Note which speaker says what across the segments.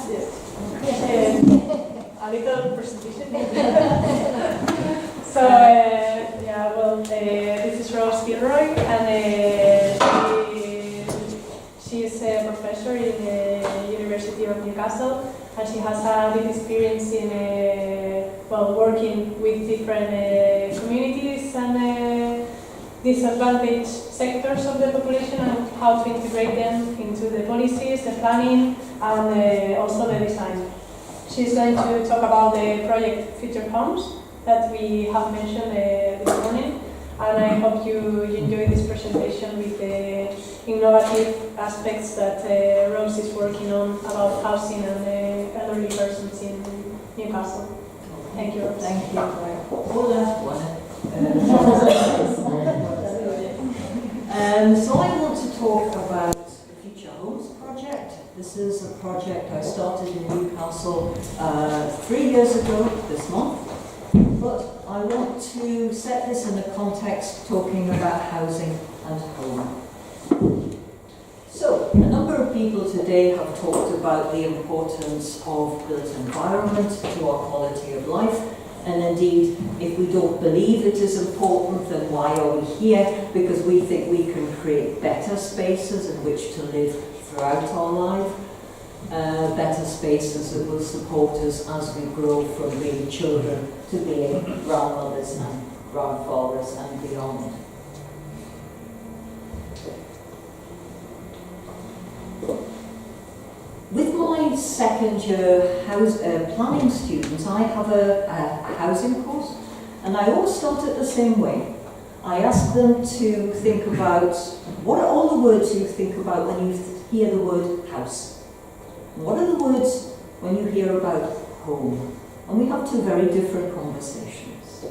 Speaker 1: Yes. A little presentation. So, yeah, well, this is Rose Gilroy, and she's a professor in the University of Newcastle, and she has a big experience in, well, working with different communities and disadvantaged sectors of the population and how to integrate them into the policies, the planning, and also the design. She's going to talk about the project Future Homes that we have mentioned this morning, and I hope you enjoy this presentation with the innovative aspects that Rose is working on about housing and elderly persons in Newcastle. Thank you, Rose.
Speaker 2: Thank you. Hola. So I want to talk about the Future Homes project. This is a project I started in Newcastle 3 years ago this month. But I want to set this in a context talking about housing and home. So, a number of people today have talked about the importance of built environment to our quality of life. And indeed, if we don't believe it is important, then why are we here? Because we think we can create better spaces in which to live throughout our life. Better spaces that will support us as we grow from being children to being grandmothers and grandfathers and beyond. With my second year planning students, I have a housing course, and I always start it the same way. I ask them to think about what are all the words you think about when you hear the word house. What are the words when you hear about home? And we have two very different conversations.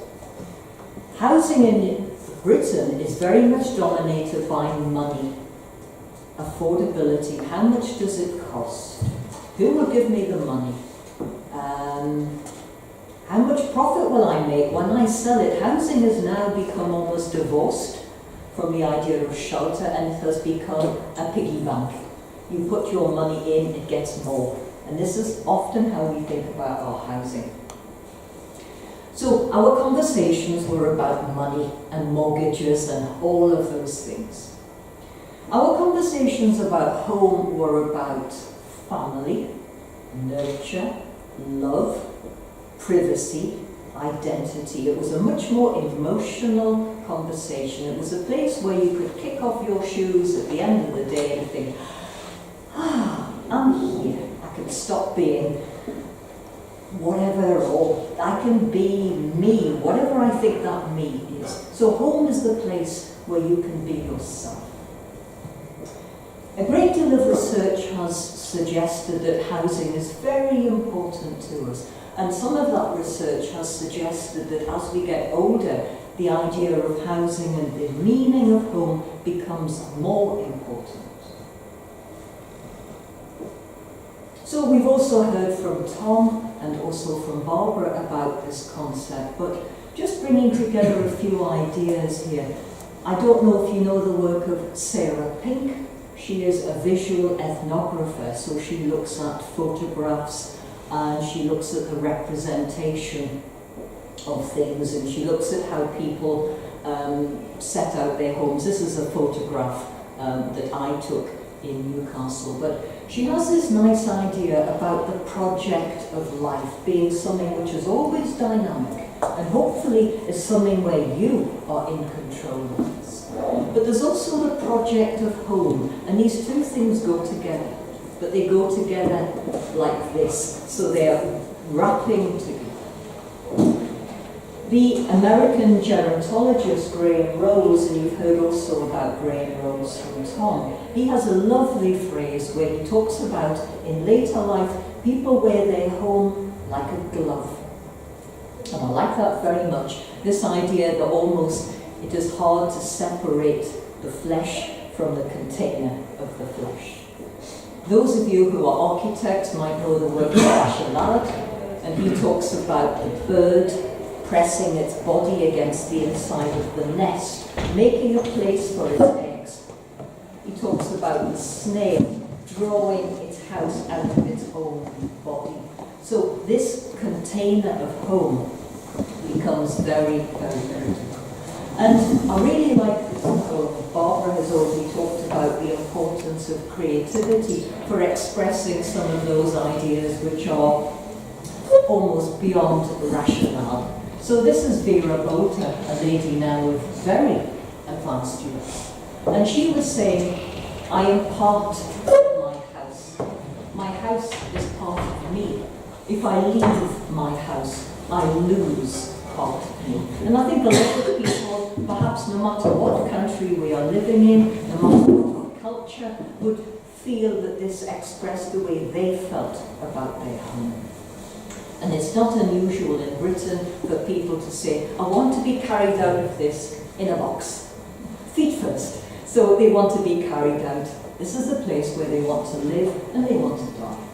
Speaker 2: Housing in Britain is very much dominated by money, affordability. How much does it cost? Who will give me the money? How much profit will I make when I sell it? Housing has now become almost divorced from the idea of shelter, and it has become a piggy bank. You put your money in, it gets more. And this is often how we think about our housing. So our conversations were about money and mortgages and all of those things. Our conversations about home were about family, nurture, love, privacy, identity. It was a much more emotional conversation. It was a place where you could kick off your shoes at the end of the day and think, I'm here. I can stop being whatever, or I can be me, whatever I think that me is. So home is the place where you can be yourself. A great deal of research has suggested that housing is very important to us, and some of that research has suggested that as we get older, the idea of housing and the meaning of home becomes more important. So we've also heard from Tom and also from Barbara about this concept, but just bringing together a few ideas here. I don't know if you know the work of Sarah Pink. She is a visual ethnographer, so she looks at photographs and she looks at the representation of things, and she looks at how people set out their homes. This is a photograph that I took in Newcastle, but she has this nice idea about the project of life being something which is always dynamic, and hopefully is something where you are in control of this. But there's also the project of home, and these two things go together, but they go together like this, so they're wrapping together. The American gerontologist Graham Rose, and you've heard also about Graham Rose from Tom, he has a lovely phrase where he talks about in later life, people wear their home like a glove. And I like that very much. This idea that almost it is hard to separate the flesh from the container of the flesh. Those of you who are architects might know the work of Variedad, and he talks about the bird pressing its body against the inside of the nest, making a place for its eggs. He talks about the snail drawing its house out of its home. container of home becomes very, very, very difficult. And I really like Barbara has already talked about the importance of creativity for expressing some of those ideas which are almost beyond rationale. So this is Vera Bota, a lady now with very advanced years. And she was saying, I am part of my house. My house is part of me. If I leave my house, I lose part of me. And I think a lot of people, perhaps no matter what country we are living in, no matter what our culture, would feel that this expressed the way they felt about their home. And it's not unusual in Britain for people to say, I want to be carried out of this in a box. Feet first. So they want to be carried out. This is the place where they want to live and they want to die.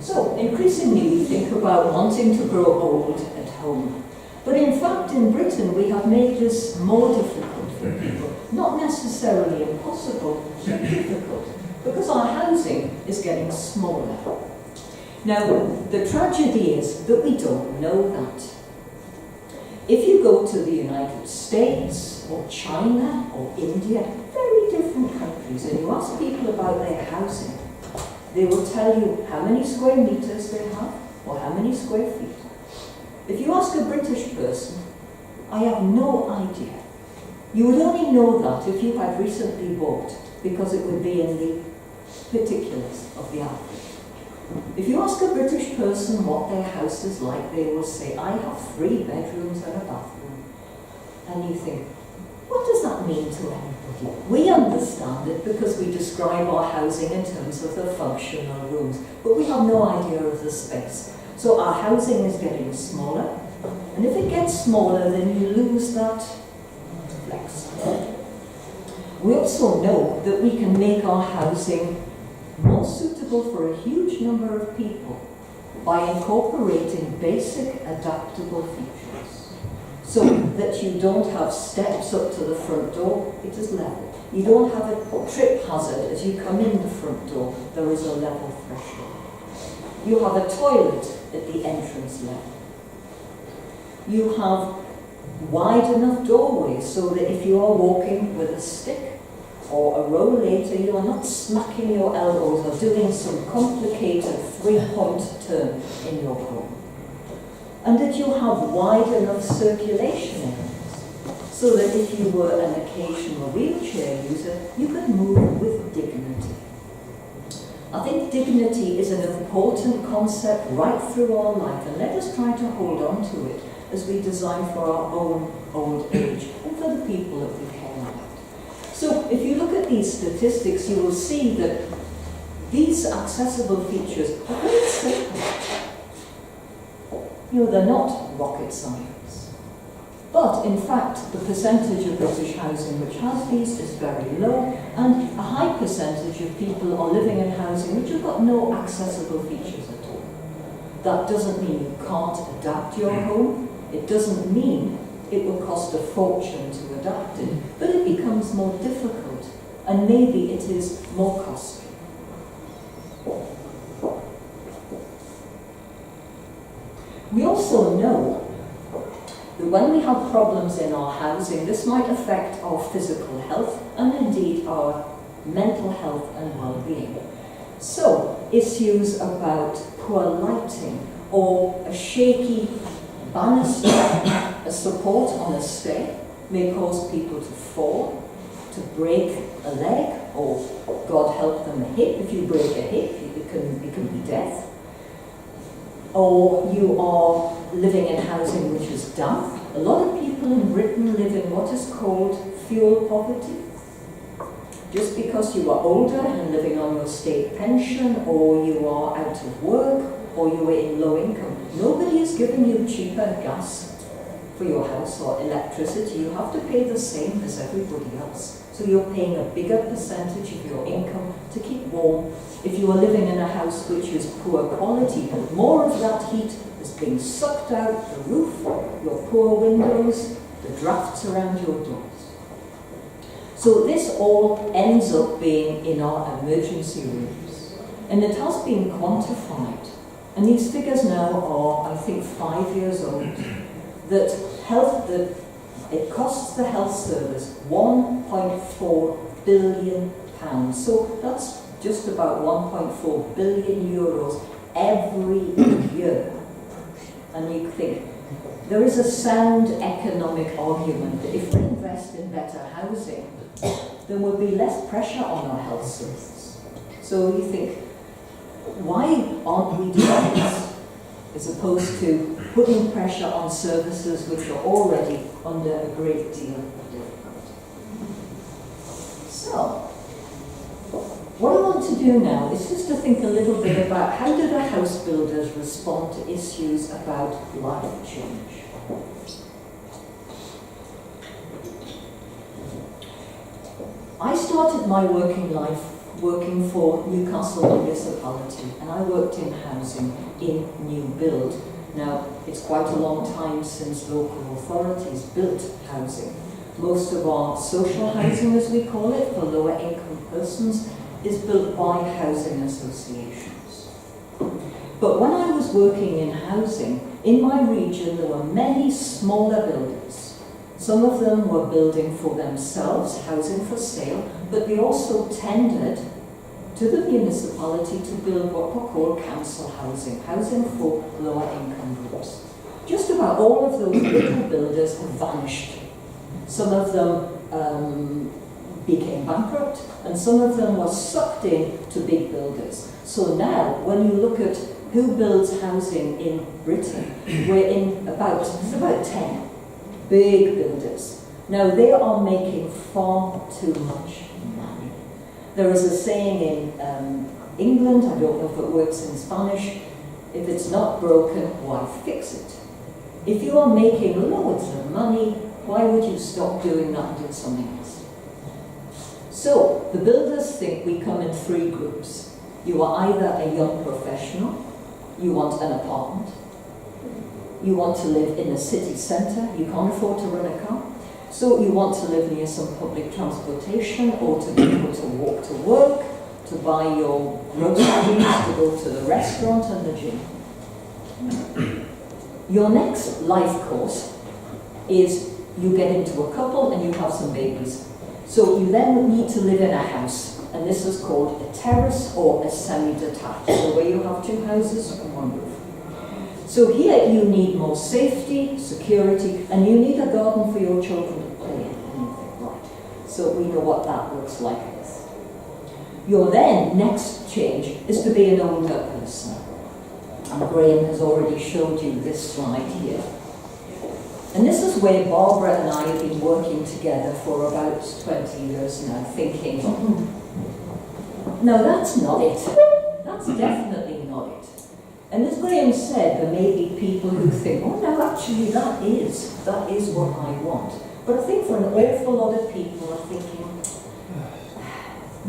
Speaker 2: So increasingly we think about wanting to grow old at home. But in fact in Britain we have made this more difficult for people. Not necessarily impossible, but difficult. Because our housing is getting smaller. Now, the tragedy is that we don't know that. If you go to the United States, or China, or India, very different countries, and you ask people about their housing, they will tell you how many square meters they have, or how many square feet. If you ask a British person, I have no idea. You would only know that if you had recently bought, because it would be in the particulars of the average. If you ask a British person what their house is like, they will say, I have 3 bedrooms and a bathroom. And you think, what does that mean to anybody? We understand it because we describe our housing in terms of the functional rooms, but we have no idea of the space. So our housing is getting smaller, and if it gets smaller, then you lose that flex. We also know that we can make our housing more suitable for a huge number of people by incorporating basic adaptable features so that you don't have steps up to the front door, it is level. You don't have a trip hazard as you come in the front door, there is a level threshold. You have a toilet at the entrance level. You have wide enough doorways so that if you are walking with a stick or a rollator, you are not smacking your elbows or doing some complicated 3-point turn in your home. And that you have wide enough circulation areas so that if you were an occasional wheelchair user, you could move with dignity. I think dignity is an important concept right through our life, and let us try to hold on to it as we design for our own old age and for the people that we care about. So if you look at these statistics, you will see that these accessible features are very simple. You know, they're not rocket science. But in fact, the percentage of British housing which has these is very low, and a high percentage of people are living in housing which have got no accessible features at all. That doesn't mean you can't adapt your home. It doesn't mean it will cost a fortune to adapt it, but it becomes more difficult, and maybe it is more costly. We also know that when we have problems in our housing, this might affect our physical health and indeed our mental health and well-being. So, issues about poor lighting or a shaky banister, a support on a stair may cause people to fall, to break a leg, or God help them, a hip. If you break a hip, it can be death. Or you are living in housing which is damp. A lot of people in Britain live in what is called fuel poverty. Just because you are older and living on your state pension, or you are out of work, or you are in low income, nobody is giving you cheaper gas for your house or electricity. You have to pay the same as everybody else. So you're paying a bigger percentage of your income to keep warm. If you are living in a house which is poor quality, more of that heat is being sucked out the roof, your poor windows, the drafts around your doors. So this all ends up being in our emergency rooms. And it has been quantified. and these figures now are, I think, 5 years old, that it costs the health service £1.4 billion. So that's just about 1.4 billion euros every year. And you think, there is a sound economic argument that if we invest in better housing, there will be less pressure on our health services. So you think, why aren't we doing this, as opposed to putting pressure on services which are already under a great deal of difficulty? So, what I want to do now is just to think a little bit about how do the house builders respond to issues about life change. I started my working life working for Newcastle Municipality, and I worked in housing in new build. Now, it's quite a long time since local authorities built housing. Most of our social housing, as we call it, for lower income persons, is built by housing associations. But when I was working in housing, in my region there were many smaller builders. Some of them were building for themselves, housing for sale, but they also tendered to the municipality to build what were called council housing, housing for lower income groups. Just about all of those little builders have vanished. Some of them became bankrupt, and some of them were sucked in to big builders. So now, when you look at who builds housing in Britain, we're in about 10 big builders. Now, they are making far too much money. There is a saying in England, I don't know if it works in Spanish, if it's not broken, why fix it? If you are making loads of money, why would you stop doing that and do something else? So, the builders think we come in 3 groups. You are either a young professional, you want an apartment, you want to live in a city centre, you can't afford to rent a car, so you want to live near some public transportation or to be able to walk to work, to buy your groceries, to go to the restaurant and the gym. Your next life course is you get into a couple and you have some babies. So you then need to live in a house, and this is called a terrace or a semi-detached, so where you have 2 houses and 1 roof. So here you need more safety, security, and you need a garden for your children to play in. And you think, right, so we know what that looks like. Your then next change is to be an older person. And Graham has already showed you this slide here. And this is where Barbara and I have been working together for about 20 years now, thinking, no, that's not it. That's definitely not it. And as Graham said, there may be people who think, oh no, actually that is what I want. But I think for an awful lot of people are thinking,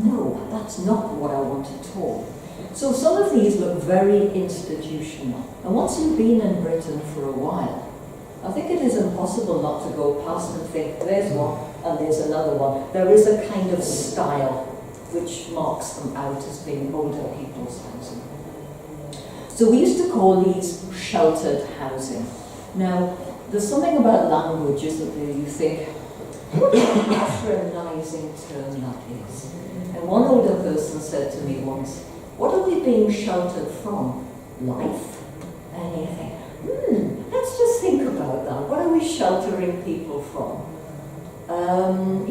Speaker 2: no, that's not what I want at all. So some of these look very institutional. And once you've been in Britain for a while, I think it is impossible not to go past and think, there's one and there's another one. There is a kind of style which marks them out as being older people's housing. So we used to call these sheltered housing. Now, there's something about language, isn't there? You think, what a patronising term that is. And one older person said to me once, what are we being sheltered from? Life? And you think, let's just think about that. What are we sheltering people from?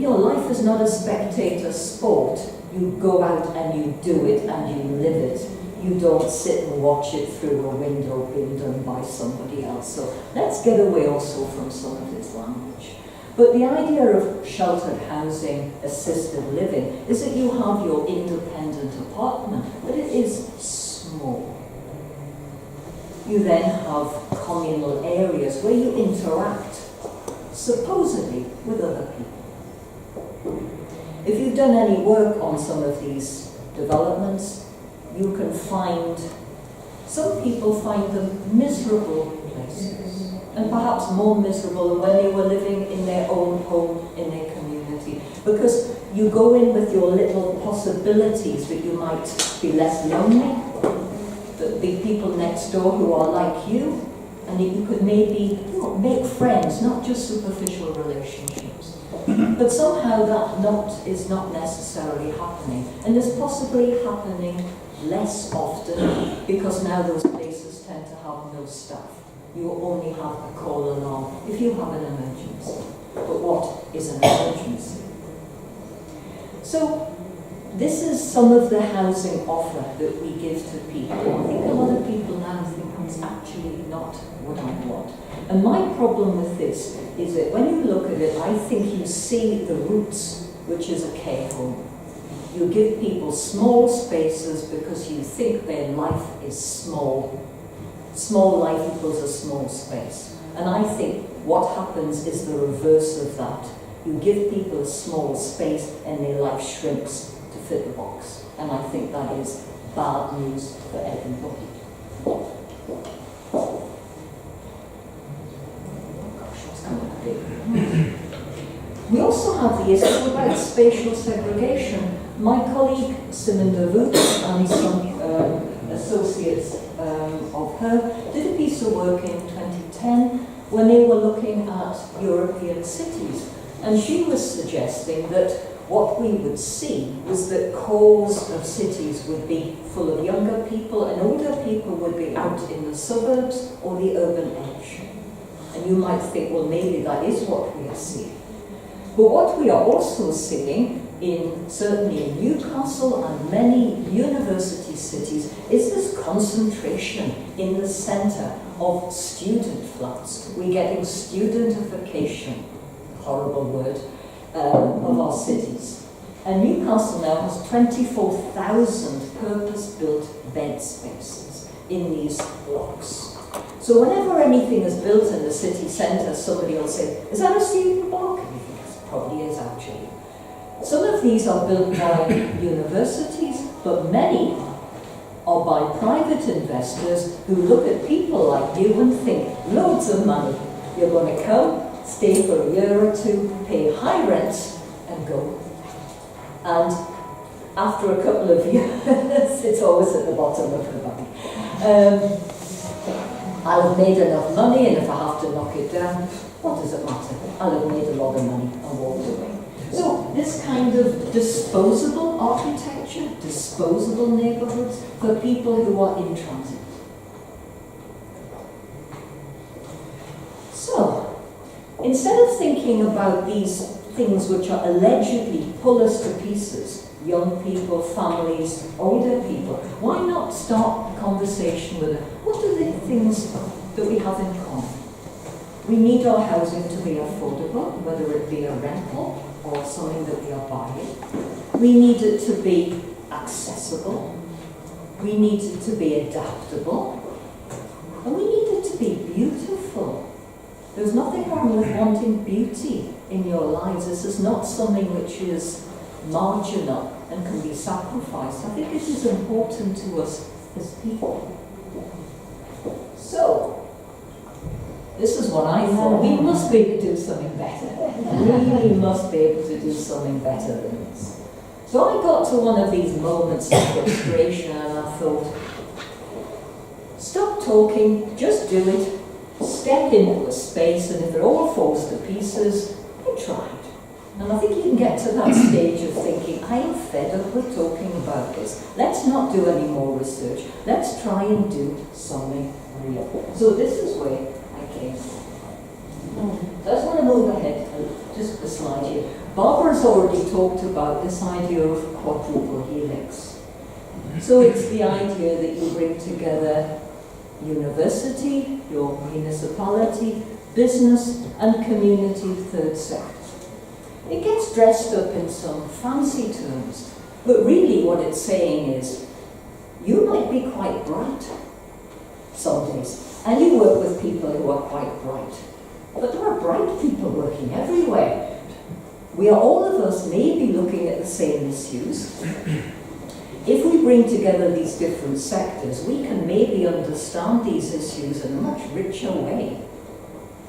Speaker 2: Life is not a spectator sport. You go out and you do it and you live it. You don't sit and watch it through a window being done by somebody else. So let's get away also from some of this language. But the idea of sheltered housing, assisted living, is that you have your independent apartment, but it is small. You then have communal areas where you interact, supposedly, with other people. If you've done any work on some of these developments, you can find, some people find them miserable places, and perhaps more miserable than when they were living in their own home, in their community, because you go in with your little possibilities that you might be less lonely, that could be people next door who are like you, and you could maybe make friends, not just superficial relationships. But somehow that is not necessarily happening, and is possibly happening less often because now those places tend to have no staff. You only have a call alarm if you have an emergency. But what is an emergency? So this is some of the housing offer that we give to people. I think a lot of people now think it's actually not what I want. And my problem with this is that when you look at it, I think you see the roots, which is a care home. You give people small spaces because you think their life is small. Small life equals a small space. And I think what happens is the reverse of that. You give people a small space and their life shrinks to fit the box. And I think that is bad news for everybody. We also have the issue about spatial segregation. My colleague Simon Davut and some associates of her did a piece of work in 2010 when they were looking at European cities. And she was suggesting that what we would see was that cores of cities would be full of younger people and older people would be out in the suburbs or the urban edge. And you might think, well, maybe that is what we are seeing. But what we are also seeing, certainly in Newcastle and many university cities, is this concentration in the centre of student flats. We're getting studentification, horrible word, of our cities. And Newcastle now has 24,000 purpose-built bed spaces in these blocks. So whenever anything is built in the city centre, somebody will say, is that a student block? And you think it probably is actually. Some of these are built by universities, but many are by private investors who look at people like you and think, loads of money. You're going to come, stay for a year or two, pay high rents, and go. And after a couple of years, it's always at the bottom of the bank. I'll have made enough money, and if I have to knock it down, what does it matter? I'll have made a lot of money and walked away. So this kind of disposable architecture, disposable neighbourhoods for people who are in transit. So, instead of thinking about these things which are allegedly pull us to pieces, young people, families, older people, why not start a conversation with them? What are the things that we have in common? We need our housing to be affordable, whether it be a rental or something that we are buying. We need it to be accessible. We need it to be adaptable. And we need it to be beautiful. There's nothing wrong with wanting beauty in your lives. This is not something which is marginal and can be sacrificed. I think it is important to us as people. So, this is what I thought. We must be able to do something better. We really must be able to do something better than this. So I got to one of these moments of frustration and I thought, stop talking, just do it. Step into a space, and if it all falls to pieces, you tried. And I think you can get to that stage of thinking, I am fed up with talking about this. Let's not do any more research. Let's try and do something real. So this is where I came from. So I just want to move ahead, just a slide here. Barbara's already talked about this idea of quadruple helix. So it's the idea that you bring together university, your municipality, business and community third sector. It gets dressed up in some fancy terms, but really what it's saying is, you might be quite bright some days, and you work with people who are quite bright, but there are bright people working everywhere. We are all of us maybe looking at the same issues. If we bring together these different sectors, we can maybe understand these issues in a much richer way.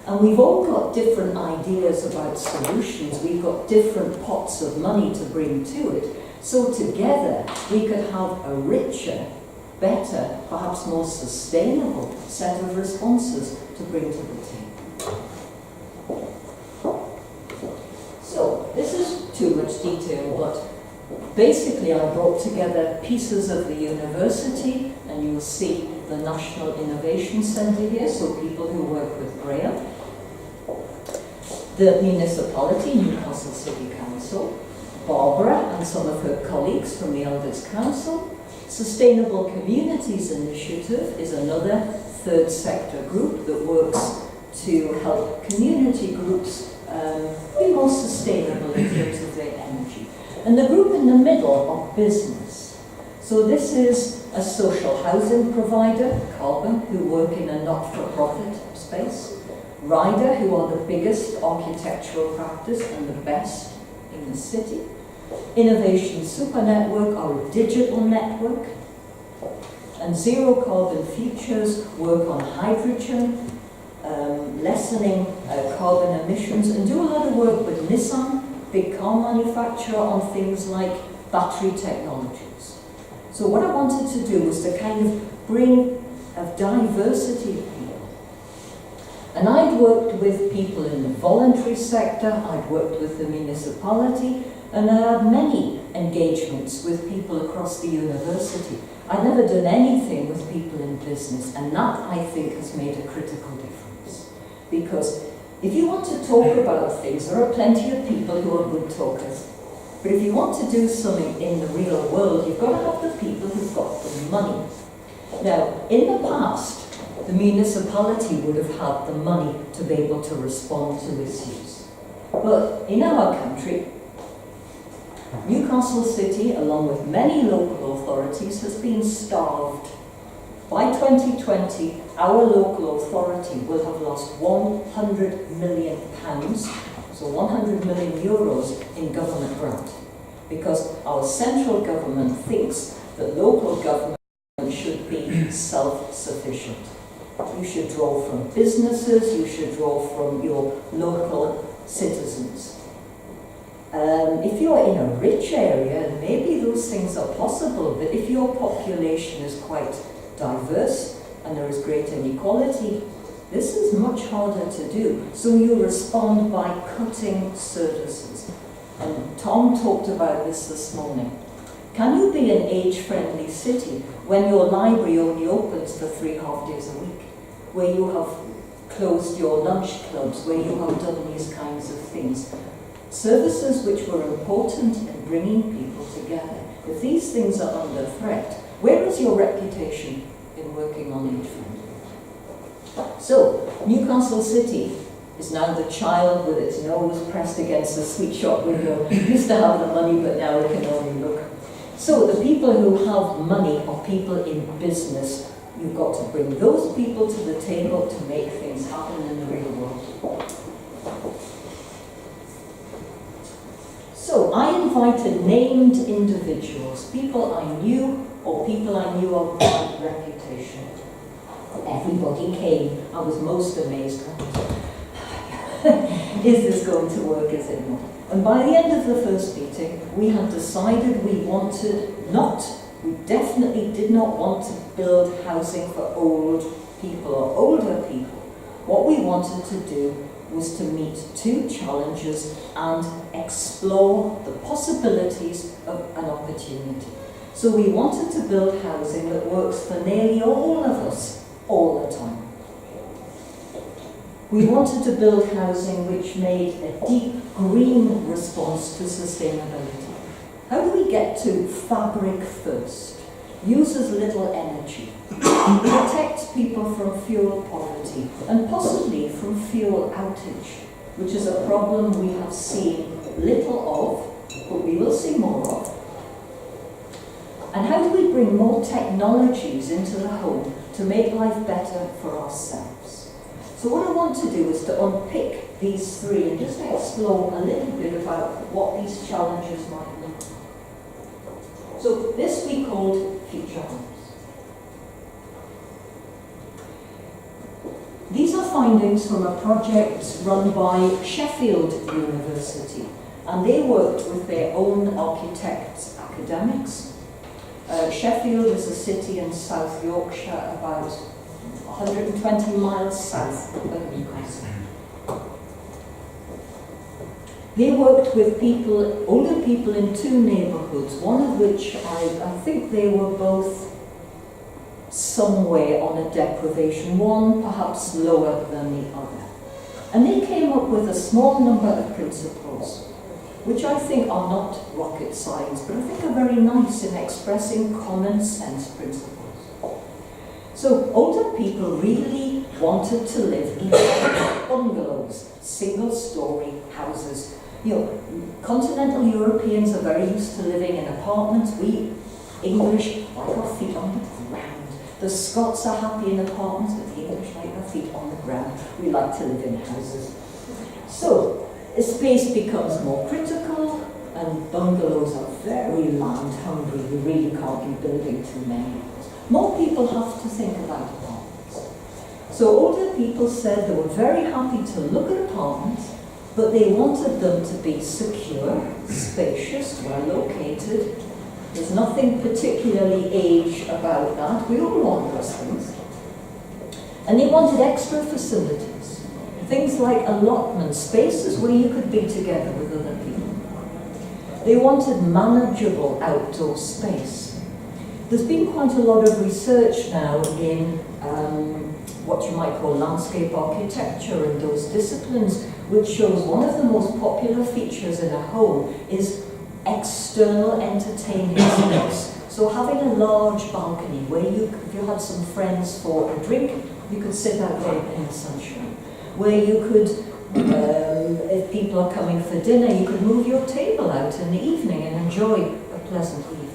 Speaker 2: And we've all got different ideas about solutions. We've got different pots of money to bring to it. So together, we could have a richer better, perhaps more sustainable set of responses to bring to the table. So, this is too much detail, but basically I brought together pieces of the university, and you'll see the National Innovation Centre here, so people who work with Braille, the municipality, Newcastle City Council, Barbara and some of her colleagues from the Elders Council. Sustainable Communities Initiative is another third sector group that works to help community groups be more sustainable in terms of their energy. And the group in the middle are business. So this is a social housing provider, Carbon, who work in a not-for-profit space. Ryder, who are the biggest architectural practice and the best in the city. Innovation Super Network are a digital network. And Zero Carbon Futures work on hydrogen, lessening carbon emissions, and do a lot of work with Nissan, big car manufacturer, on things like battery technologies. So what I wanted to do was to kind of bring a diversity of people. And I'd worked with people in the voluntary sector, I'd worked with the municipality, and I had many engagements with people across the university. I'd never done anything with people in business, and that, I think, has made a critical difference. Because if you want to talk about things, there are plenty of people who are good talkers. But if you want to do something in the real world, you've got to have the people who've got the money. Now, in the past, the municipality would have had the money to be able to respond to issues. But in our country, Newcastle City, along with many local authorities, has been starved. By 2020, our local authority will have lost £100 million, so 100 million euros in government grant, because our central government thinks that local government should be self-sufficient. You should draw from businesses, you should draw from your local citizens. If you're in a rich area, maybe those things are possible, but if your population is quite diverse and there is great inequality, this is much harder to do. So you respond by cutting services. And Tom talked about this morning. Can you be an age-friendly city when your library only opens for 3.5 days a week, where you have closed your lunch clubs, where you have done these kinds of things? Services which were important in bringing people together. If these things are under threat, where is your reputation in working on age-friendly? So, Newcastle City is now the child with its nose pressed against the sweet shop window. It used to have the money, but now it can only look. So the people who have money are people in business. You've got to bring those people to the table to make things happen in the real world. So I invited named individuals, people I knew or people I knew of by reputation. Everybody came. I was most amazed. Is this going to work? Is it not? And by the end of the first meeting, we had decided we definitely did not want to build housing for old people or older people. What we wanted to do was to meet two challenges and explore the possibilities of an opportunity. So we wanted to build housing that works for nearly all of us, all the time. We wanted to build housing which made a deep green response to sustainability. How do we get to fabric first? Uses little energy, protects people from fuel poverty, and possibly from fuel outage, which is a problem we have seen little of, but we will see more of. And how do we bring more technologies into the home to make life better for ourselves? So what I want to do is to unpick these three and just explore a little bit about what these challenges might look like. So this we called Future Homes. These are findings from a project run by Sheffield University, and they worked with their own architects, academics, Sheffield is a city in South Yorkshire, about 120 miles south of Newcastle. They worked with people, older people in two neighbourhoods, one of which I think they were both somewhere on a deprivation, one perhaps lower than the other. And they came up with a small number of principles, which I think are not rocket science, but I think are very nice in expressing common sense principles. So older people really wanted to live in bungalows, single-story houses. You know, continental Europeans are very used to living in apartments. We English like our feet on the ground. The Scots are happy in apartments, but the English like their feet on the ground. We like to live in houses. So, space becomes more critical, and bungalows are very land hungry. You really can't be building too many of those. More people have to think about apartments. So older people said they were very happy to look at apartments, but they wanted them to be secure, spacious, well located. There's nothing particularly age about that. We all want those things. And they wanted extra facilities. Things like allotment spaces where you could be together with other people. They wanted manageable outdoor space. There's been quite a lot of research now in what you might call landscape architecture and those disciplines, which shows one of the most popular features in a home is external entertaining space. So having a large balcony where if you had some friends for a drink, you could sit out there in the sunshine. Where you could, if people are coming for dinner, you could move your table out in the evening and enjoy a pleasant evening.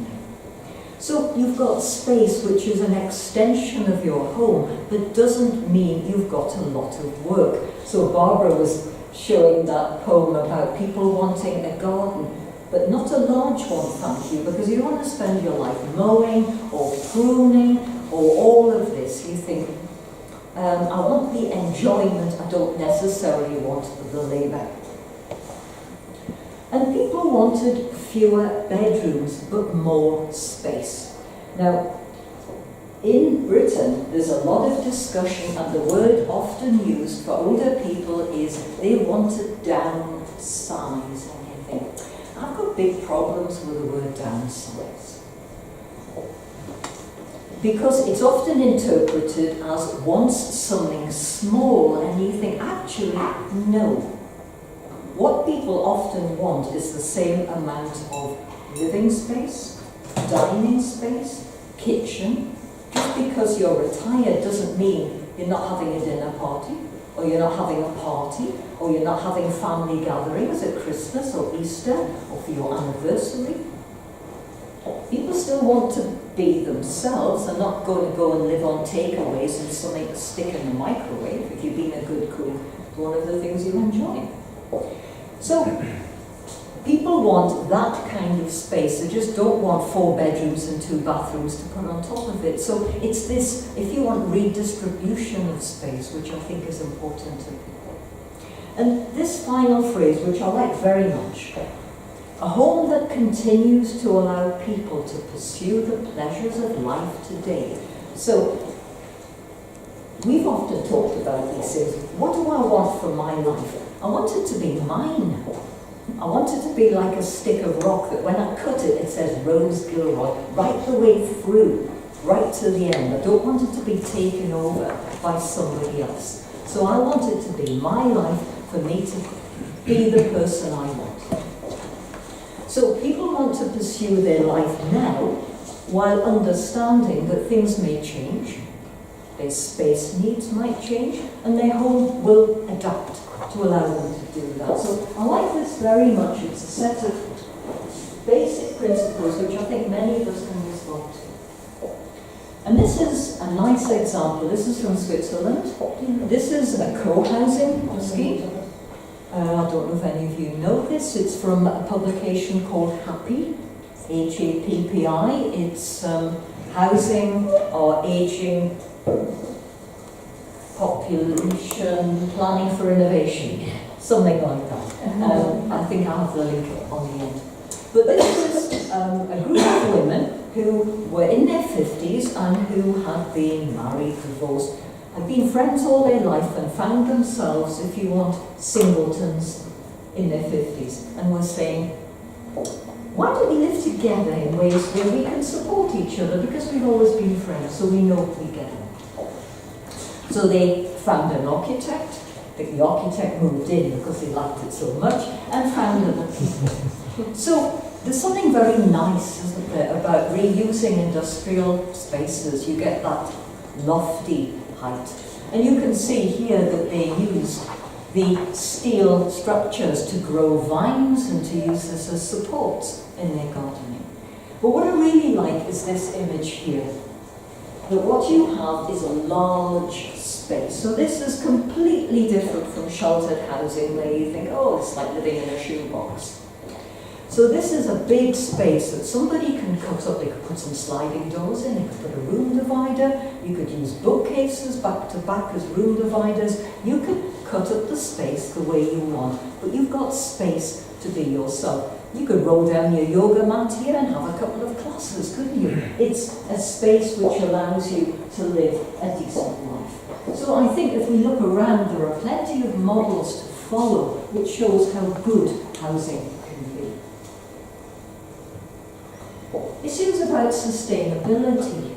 Speaker 2: So you've got space which is an extension of your home, but doesn't mean you've got a lot of work. So Barbara was showing that poem about people wanting a garden, but not a large one, thank you, because you don't want to spend your life mowing or pruning or all of this. You think, I want the enjoyment, I don't necessarily want the labour. And people wanted fewer bedrooms, but more space. Now, in Britain, there's a lot of discussion, and the word often used for older people is they want to downsize. And you think, I've got big problems with the word downsize. Because it's often interpreted as wants something small, and you think, actually, no. What people often want is the same amount of living space, dining space, kitchen. Just because you're retired doesn't mean you're not having a dinner party, or you're not having a party, or you're not having family gatherings at Christmas or Easter, or for your anniversary. People still want to be themselves and not going to go and live on takeaways and something to stick in the microwave. If you've been a good cook, it's one of the things you enjoy. So, people want that kind of space. They just don't want 4 bedrooms and 2 bathrooms to put on top of it. So it's this, if you want, redistribution of space, which I think is important to people. And this final phrase, which I like very much, a home that continues to allow people to pursue the pleasures of life today. So, we've often talked about these things. What do I want for my life? I want it to be mine. I want it to be like a stick of rock that when I cut it, it says Rose Gilroy, right the way through, right to the end. I don't want it to be taken over by somebody else. So I want it to be my life, for me to be the person I want. So people want to pursue their life now, while understanding that things may change, their space needs might change, and their home will adapt to allow them to do that. So I like this very much. It's a set of basic principles which I think many of us can respond to. And this is a nice example. This is from Switzerland. This is a co-housing scheme. I don't know if any of you know this. It's from a publication called HAPPI, H-A-P-P-I. It's housing or aging population planning for innovation, something like that. I think I have the link on the end. But this is a group of women who were in their 50s and who had been married, divorced, had been friends all their life and found themselves, if you want, singletons in their 50s, and were saying, why don't we live together in ways where we can support each other, because we've always been friends, so we know we get on. So they found an architect. The architect moved in because he liked it so much, and found other people. So there's something very nice, isn't there, about reusing industrial spaces. You get that lofty height. And you can see here that they use the steel structures to grow vines and to use this as supports in their gardening. But what I really like is this image here. That what you have is a large space. So this is completely different from sheltered housing where you think, oh, it's like living in a shoebox. So this is a big space that somebody can cut up. They could put some sliding doors in, they could put a room divider, you could use bookcases back to back as room dividers. You could cut up the space the way you want, but you've got space to be yourself. You could roll down your yoga mat here and have a couple of classes, couldn't you? It's a space which allows you to live a decent life. So I think if we look around, there are plenty of models to follow which shows how good housing can be. Issues about sustainability.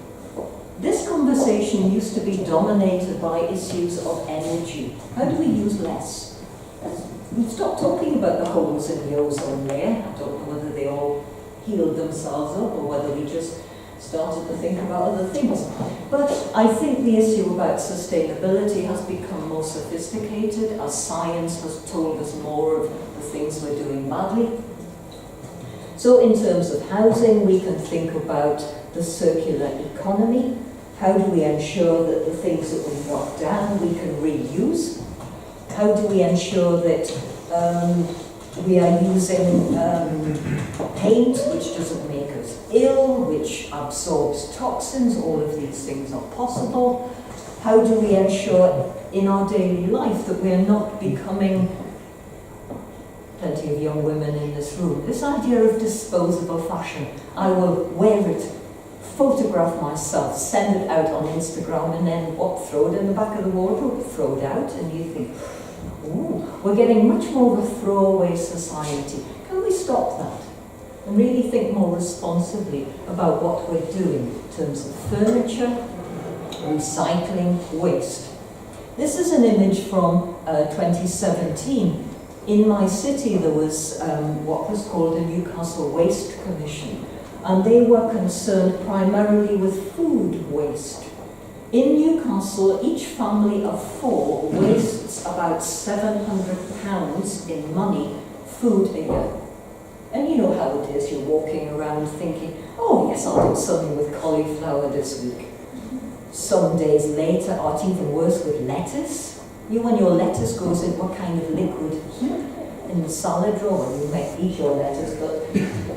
Speaker 2: This conversation used to be dominated by issues of energy. How do we use less? We've stopped talking about the holes in the ozone layer. I don't know whether they all healed themselves up or whether we just started to think about other things. But I think the issue about sustainability has become more sophisticated as science has told us more of the things we're doing badly. So in terms of housing, we can think about the circular economy. How do we ensure that the things that we knock down we can reuse? How do we ensure that we are using paint which doesn't make us ill, which absorbs toxins? All of these things are possible. How do we ensure in our daily life that we are not becoming, plenty of young women in this room, this idea of disposable fashion? I will wear it, photograph myself, send it out on Instagram, and then what? Throw it in the back of the wardrobe, throw it out, and you think, ooh, we're getting much more of a throwaway society. Can we stop that and really think more responsibly about what we're doing in terms of furniture, recycling, waste? This is an image from 2017. In my city there was what was called a Newcastle Waste Commission, and they were concerned primarily with food waste. In Newcastle, each family of 4 wastes about £700 in money, food a year. And you know how it is, you're walking around thinking, oh yes, I'll do something with cauliflower this week. Some days later, or it's even worse with lettuce. When your lettuce goes in, what kind of liquid? In the salad drawer, you might eat your lettuce,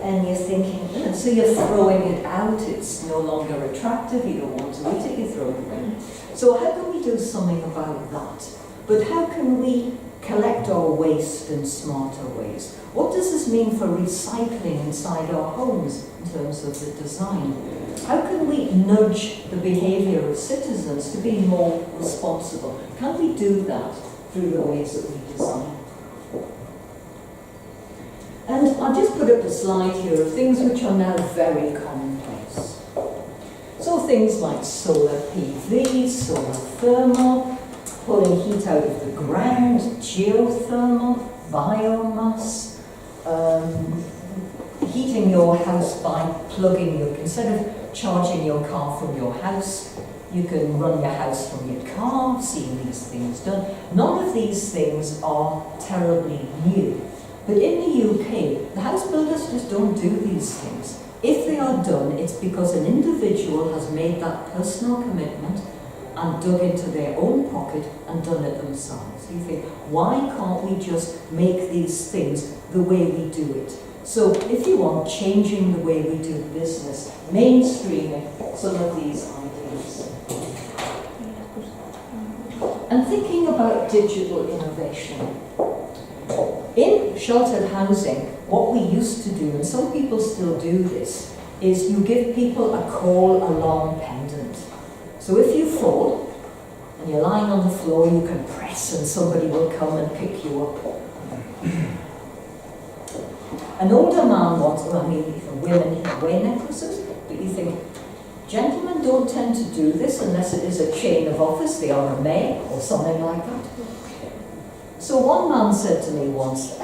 Speaker 2: and you're thinking, so you're throwing it out, it's no longer attractive, you don't want to eat it, you throw it away. So how can we do something about that? But how can we collect our waste in smarter ways? What does this mean for recycling inside our homes in terms of the design? How can we nudge the behaviour of citizens to be more responsible? Can we do that through the ways that we design? And I'll just put up a slide here of things which are now very commonplace. So things like solar PV, solar thermal, pulling heat out of the ground, geothermal, biomass, heating your house by plugging your, instead of charging your car from your house, you can run your house from your car, seeing these things done. None of these things are terribly new. But in the UK, the house builders just don't do these things. If they are done, it's because an individual has made that personal commitment and dug into their own pocket and done it themselves. You think, why can't we just make these things the way we do it? So if you are changing the way we do business, mainstreaming some of these ideas. And thinking about digital innovation. In sheltered housing, what we used to do, and some people still do this, is you give people a call alarm pendant. So if you fall and you're lying on the floor, you can press and somebody will come and pick you up. An older man wants, well, I mean, women wear necklaces, but you think, gentlemen don't tend to do this unless it is a chain of office, they are a mayor or something like that. So one man said to me once,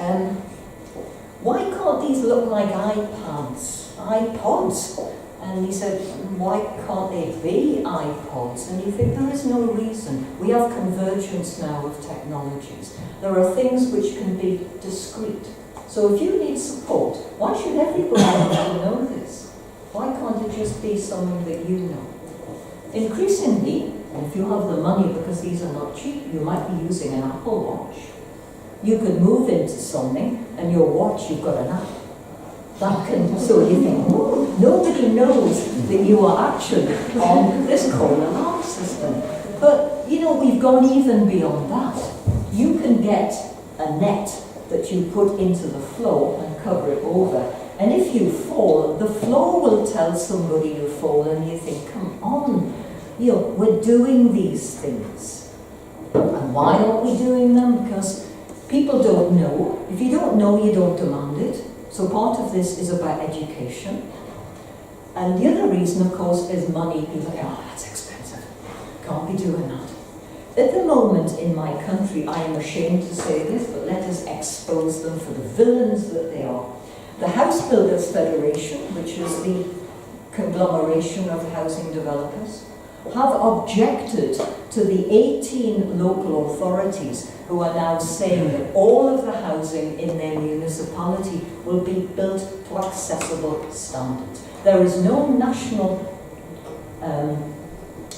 Speaker 2: why can't these look like iPods? And he said, why can't they be iPods? And you think there is no reason. We have convergence now of technologies. There are things which can be discrete. So if you need support, why should everybody know this? Why can't it just be something that you know? Increasingly, if you have the money, because these are not cheap, you might be using an Apple Watch. You could move into something and your watch, you've got an app. That can, so you think, oh, nobody knows that you are actually on this call alarm system. But, you know, we've gone even beyond that. You can get a net that you put into the floor and cover it over. And if you fall, the floor will tell somebody you fall, and you think, come on, you know, we're doing these things. And why aren't we doing them? Because people don't know. If you don't know, you don't demand it. So part of this is about education. And the other reason, of course, is money. People go, oh, that's expensive. Can't be doing that. At the moment in my country, I am ashamed to say this, but let us expose them for the villains that they are. The House Builders Federation, which is the conglomeration of housing developers, have objected to the 18 local authorities who are now saying that all of the housing in their municipality will be built to accessible standards. There is no national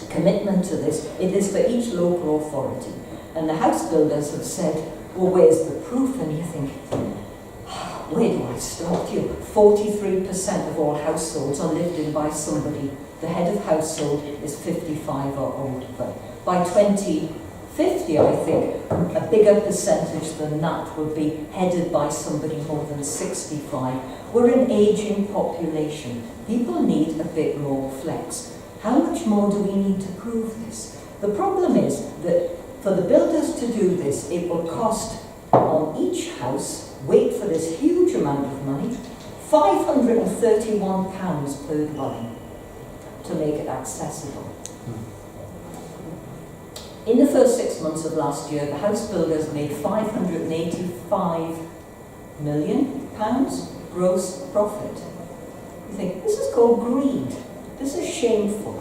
Speaker 2: commitment to this. It is for each local authority. And the house builders have said, well, where's the proof? And you think, where do I start? 43% of all households are lived in by somebody. The head of household is 55 or older. By 2050, I think, a bigger percentage than that will be headed by somebody more than 65. We're an aging population. People need a bit more flex. How much more do we need to prove this? The problem is that for the builders to do this, it will cost on each house, wait for this huge amount of money, £531 per dwelling to make it accessible. In the first 6 months of last year, the house builders made £585 million gross profit. You think, this is called greed. This is shameful.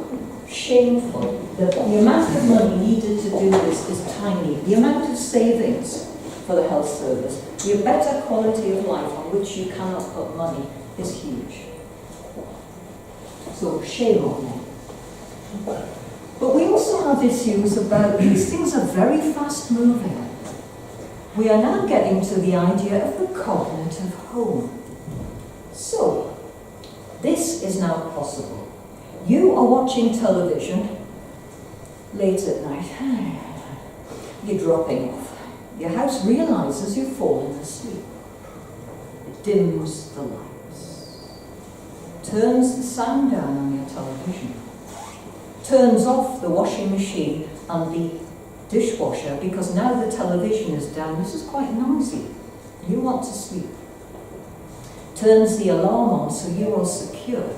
Speaker 2: Shameful. The amount of money needed to do this is tiny. The amount of savings for the health service, the better quality of life on which you cannot put money is huge. So shame on them. But we also have issues about these things are very fast moving. We are now getting to the idea of the cognitive home. So, this is now possible. You are watching television late at night. You're dropping off. Your house realizes you've fallen asleep. It dims the lights. Turns the sound down on your television. Turns off the washing machine and the dishwasher because now the television is down. This is quite noisy. You want to sleep. Turns the alarm on so you are secure.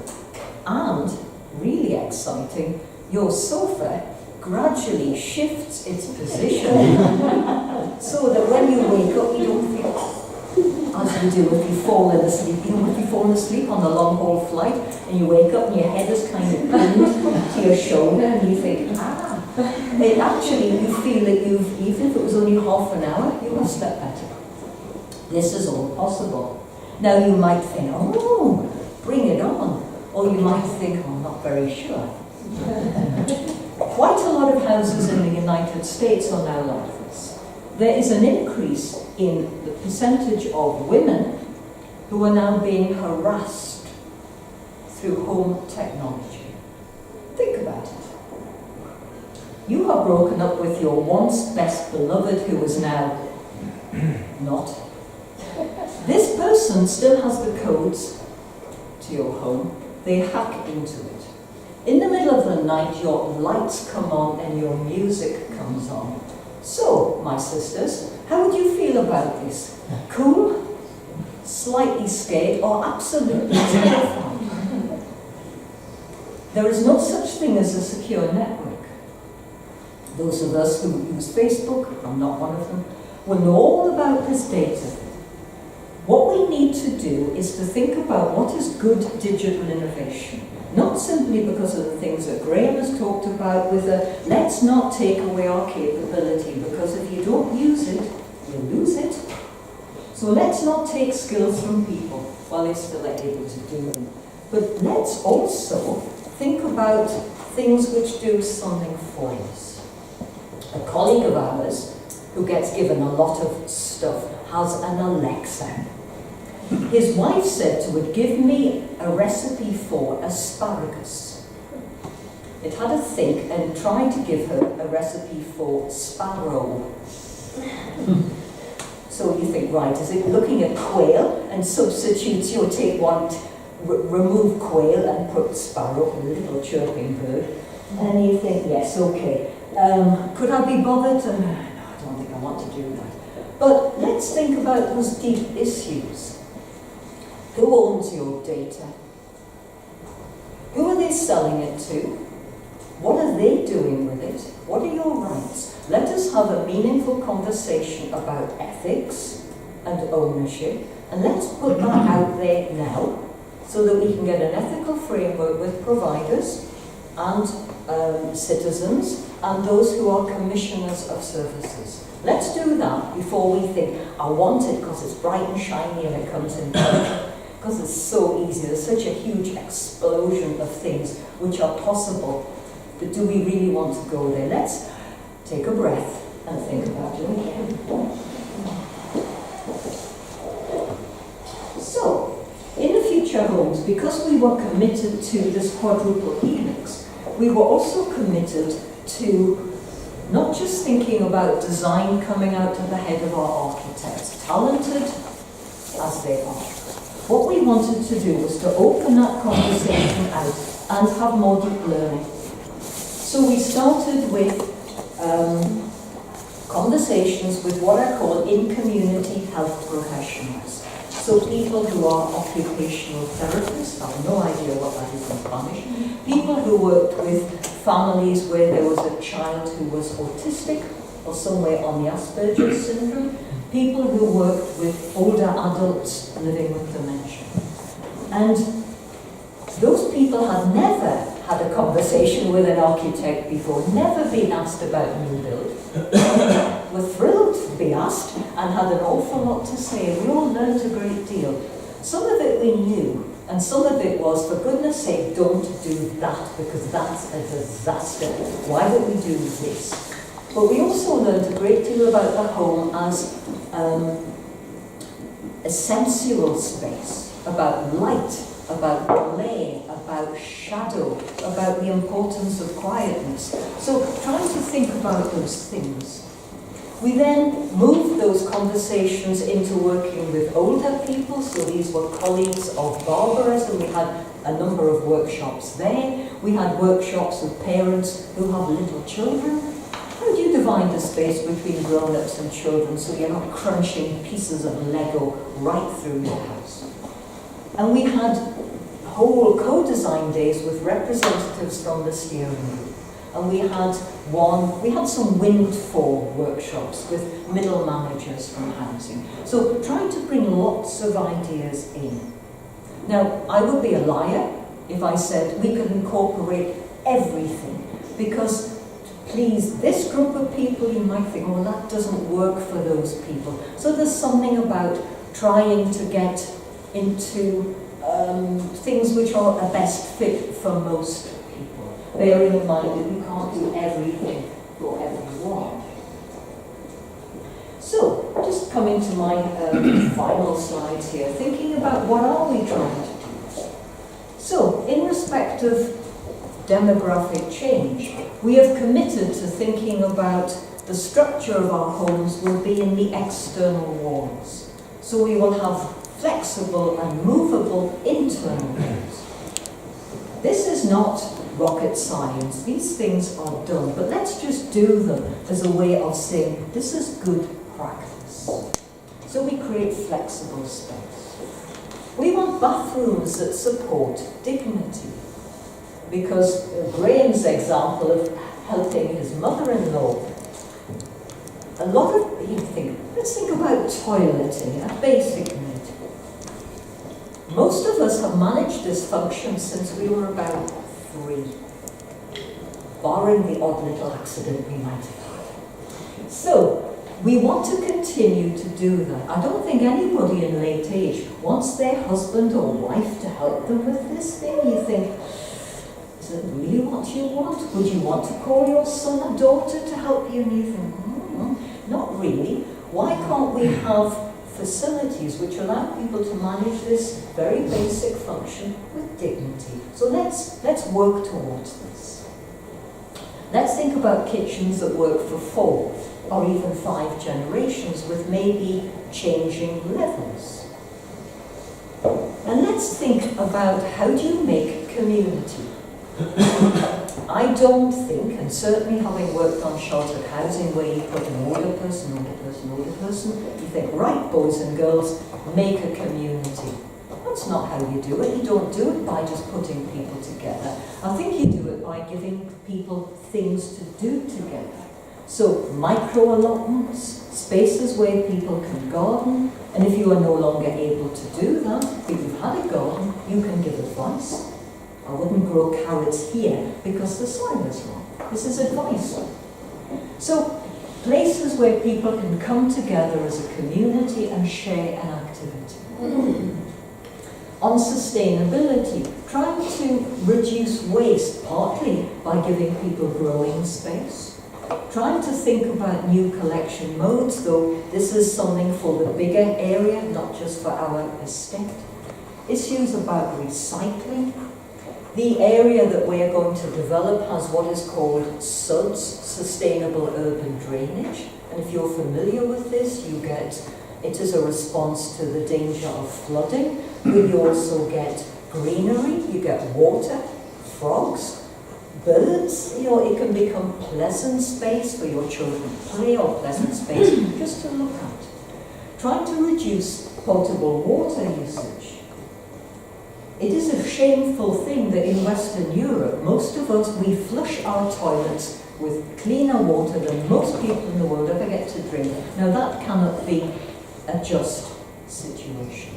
Speaker 2: And, really exciting, your sofa gradually shifts its position so that when you wake up you don't feel as you do if you've fallen asleep. You know, if you've fallen asleep on the long haul flight and you wake up and your head is kind of pinned to your shoulder and you think, it actually, you feel that you've, even if it was only half an hour, you have slept better. This is all possible. Now you might think, oh, bring it on. Or you might think, oh, I'm not very sure. Quite a lot of houses in the United States are now like this. There is an increase in the percentage of women who are now being harassed through home technology. Think about it. You have broken up with your once best beloved who is now not. This person still has the codes to your home. they hack into it. In the middle of the night, your lights come on and your music comes on. So, my sisters, how would you feel about this? Cool? Slightly scared? Or absolutely terrified? There is no such thing as a secure network. Those of us who use Facebook, I'm not one of them, will know all about this data. What we need to do is to think about what is good digital innovation. Not simply because of the things that Graham has talked about with a let's not take away our capability, because if you don't use it, you lose it. So let's not take skills from people while they're still able to do them. But let's also think about things which do something for us. A colleague of ours, who gets given a lot of stuff, has an Alexa. His wife said to it, give me a recipe for asparagus. It had a think and tried to give her a recipe for sparrow. So you think, right, is it looking at quail and substitutes, you take one, remove quail and put sparrow, a little chirping bird, and you think, yes, okay. Could I be bothered? No, I don't think I want to do that. But let's think about those deep issues. Who owns your data? Who are they selling it to? What are they doing with it? What are your rights? Let us have a meaningful conversation about ethics and ownership, and let's put that out there now so that we can get an ethical framework with providers and citizens and those who are commissioners of services. Let's do that before we think, I want it because it's bright and shiny and it comes in bulk. Because it's so easy, there's such a huge explosion of things which are possible, but do we really want to go there? Let's take a breath and think about it again. So, in the future homes, because we were committed to this quadruple helix, we were also committed to not just thinking about design coming out of the head of our architects, talented as they are. What we wanted to do was to open that conversation out and have more deep learning. So we started with conversations with what I call in-community health professionals. So people who are occupational therapists, I have no idea what that is in Spanish. People who worked with families where there was a child who was autistic or somewhere on the Asperger's syndrome. People who worked with older adults living with dementia. And those people had never had a conversation with an architect before, never been asked about new build, were thrilled to be asked and had an awful lot to say. We all learned a great deal. Some of it we knew, and some of it was, for goodness sake, don't do that, because that's a disaster. Why don't we do this? But we also learned a great deal about the home as a sensual space, about light, about glare, about shadow, about the importance of quietness. So trying to think about those things. We then moved those conversations into working with older people, so these were colleagues of Barbara's, and we had a number of workshops there. We had workshops with parents who have little children. How do you divide the space between grown-ups and children so you're not crunching pieces of Lego right through your house? And we had whole co-design days with representatives from the steering group. And we had some windfall workshops with middle managers from housing. So trying to bring lots of ideas in. Now, I would be a liar if I said we could incorporate everything, because please, this group of people, you might think, oh, that doesn't work for those people. So there's something about trying to get into things which are a best fit for most people, bearing in mind that we can't do everything for everyone. So, just coming to my final slides here, thinking about what are we trying to do. So, in respect of demographic change, we have committed to thinking about the structure of our homes will be in the external walls. So we will have flexible and movable internal walls. this is not rocket science. These things are done, but let's just do them as a way of saying this is good practice. So we create flexible space. We want bathrooms that support dignity, because Graham's example of helping his mother-in-law, a lot of, let's think about toileting, a basic need. Most of us have managed this function since we were about 3, barring the odd little accident we might have had. So, we want to continue to do that. I don't think anybody in late age wants their husband or wife to help them with this thing. You think, is it really what you want? Would you want to call your son or daughter to help you? And you think, not really. Why can't we have facilities which allow people to manage this very basic function with dignity? So let's work towards this. Let's think about kitchens that work for 4 or even 5 generations with maybe changing levels. And let's think about how do you make community? I don't think, and certainly having worked on sheltered housing where you put an older person, you think, right, boys and girls, make a community. That's not how you do it. You don't do it by just putting people together. I think you do it by giving people things to do together. So micro allotments, spaces where people can garden, and if you are no longer able to do that, but you've had a garden, you can give advice. I wouldn't grow carrots here because the soil is wrong. This is advice. So places where people can come together as a community and share an activity. On sustainability, trying to reduce waste, partly by giving people growing space. Trying to think about new collection modes, though this is something for the bigger area, not just for our estate. Issues about recycling. The area that we are going to develop has what is called SUDS, Sustainable Urban Drainage. And if you're familiar with this, it is a response to the danger of flooding. You also get greenery, you get water, frogs, birds. It can become pleasant space for your children to play, or pleasant space just to look at. Trying to reduce potable water usage. It is a shameful thing that in Western Europe, most of us, we flush our toilets with cleaner water than most people in the world ever get to drink. Now that cannot be a just situation.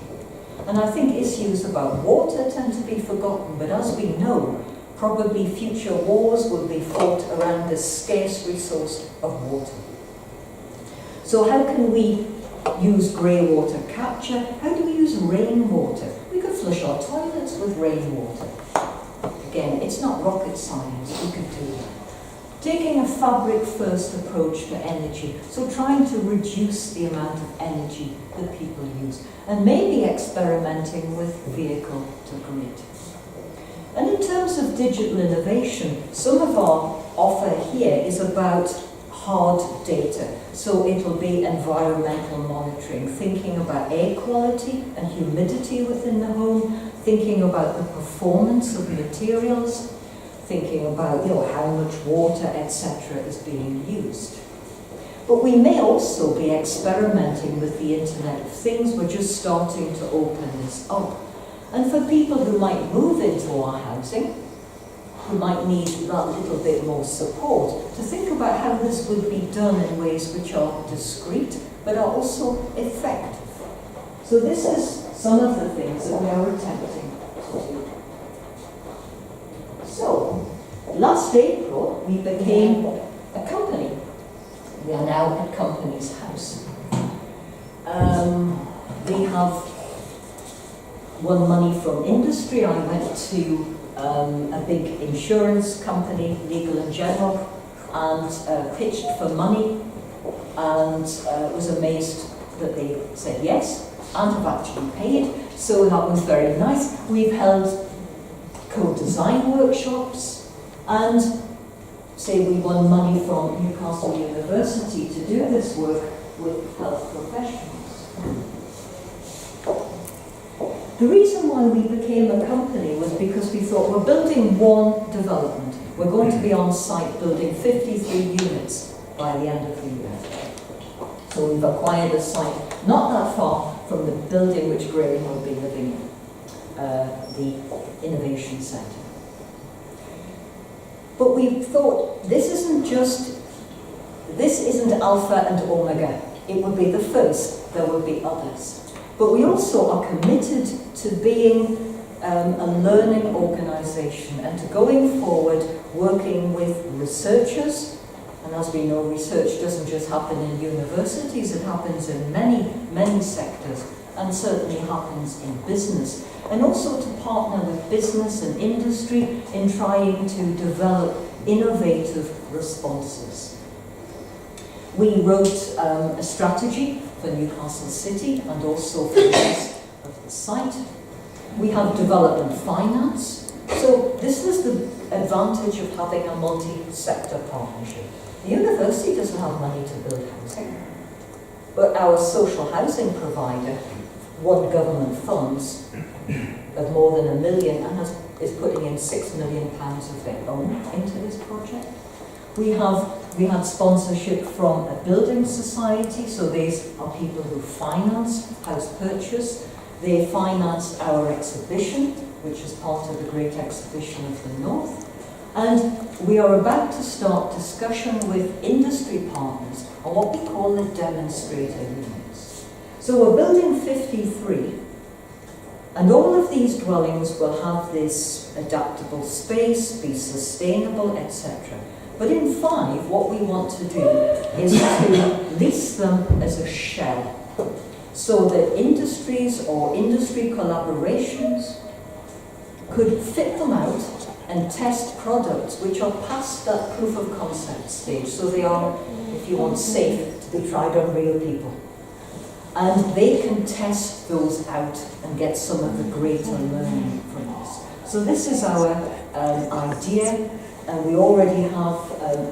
Speaker 2: And I think issues about water tend to be forgotten, but as we know, probably future wars will be fought around this scarce resource of water. So how can we use grey water capture? How do we use rainwater? We could flush our toilets with rainwater. Again, it's not rocket science, we could do that. Taking a fabric-first approach to energy, so trying to reduce the amount of energy that people use, and maybe experimenting with vehicle-to-grid. And in terms of digital innovation, some of our offer here is about hard data. So it'll be environmental monitoring, thinking about air quality and humidity within the home, thinking about the performance of materials, thinking about how much water, etc. is being used. But we may also be experimenting with the Internet of Things. We're just starting to open this up. And for people who might move into our housing, who might need that little bit more support, to think about how this would be done in ways which are discreet, but are also effective. So this is some of the things that we are attempting to do. So, last April, we became a company. We are now at Company's House. We have won money from industry. I went to a big insurance company, Legal and General, and pitched for money, and was amazed that they said yes, and have actually paid. So that was very nice. We've held co-design workshops, and say we won money from Newcastle University to do this work with health professionals. The reason why we became a company was because we thought we're building one development. We're going to be on site building 53 units by the end of the year. So we've acquired a site not that far from the building which Graham will be living in, the Innovation Centre. But we thought this isn't alpha and omega. It would be the first, there will be others. But we also are committed to being a learning organisation and to going forward working with researchers. And as we know, research doesn't just happen in universities, it happens in many, many sectors, and certainly happens in business. And also to partner with business and industry in trying to develop innovative responses. We wrote a strategy for Newcastle City and also for the rest of the site. We have development finance. So this was the advantage of having a multi-sector partnership. The university doesn't have money to build housing, but our social housing provider won government funds of more than £1 million and is putting in £6 million of their own into this project. We had sponsorship from a building society, so these are people who finance house purchase. They financed our exhibition, which is part of the Great Exhibition of the North. And we are about to start discussion with industry partners on what we call the demonstrator units. So we're building 53, and all of these dwellings will have this adaptable space, be sustainable, etc. But in 5, what we want to do is to lease them as a shell, so that industries or industry collaborations could fit them out and test products which are past that proof of concept stage. So they are, if you want, safe to be tried on real people. And they can test those out and get some of the greater learning from this. So this is our idea, and we already have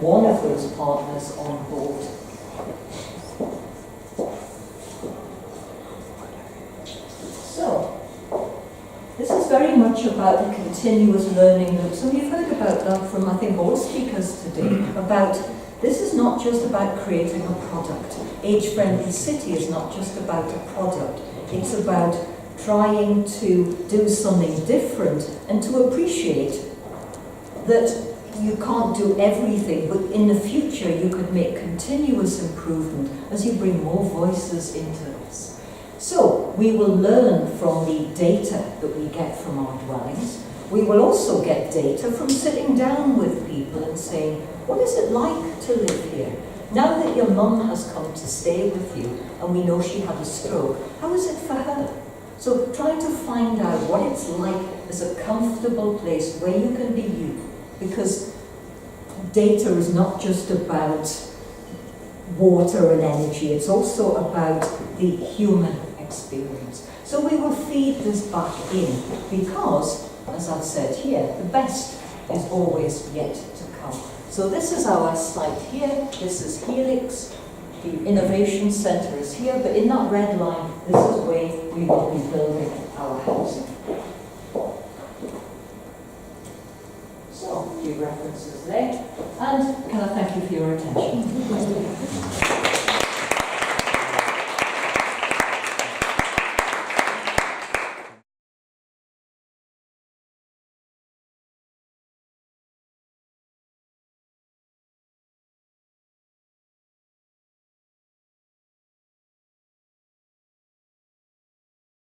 Speaker 2: one of those partners on board. So, this is very much about the continuous learning loop. So you've heard about that from, I think, all speakers today, about this is not just about creating a product. Age-friendly city is not just about a product. It's about trying to do something different and to appreciate that you can't do everything, but in the future you could make continuous improvement as you bring more voices into this. So we will learn from the data that we get from our dwellings. We will also get data from sitting down with people and saying, what is it like to live here? Now that your mum has come to stay with you and we know she had a stroke, how is it for her? So try to find out what it's like as a comfortable place where you can be you. Because data is not just about water and energy, it's also about the human experience. So we will feed this back in because, as I've said here, the best is always yet to come. So this is our site here, this is Helix, the Innovation Centre is here, but in that red line, this is where we will be building our housing. So, a few references there, and can I thank you for your attention.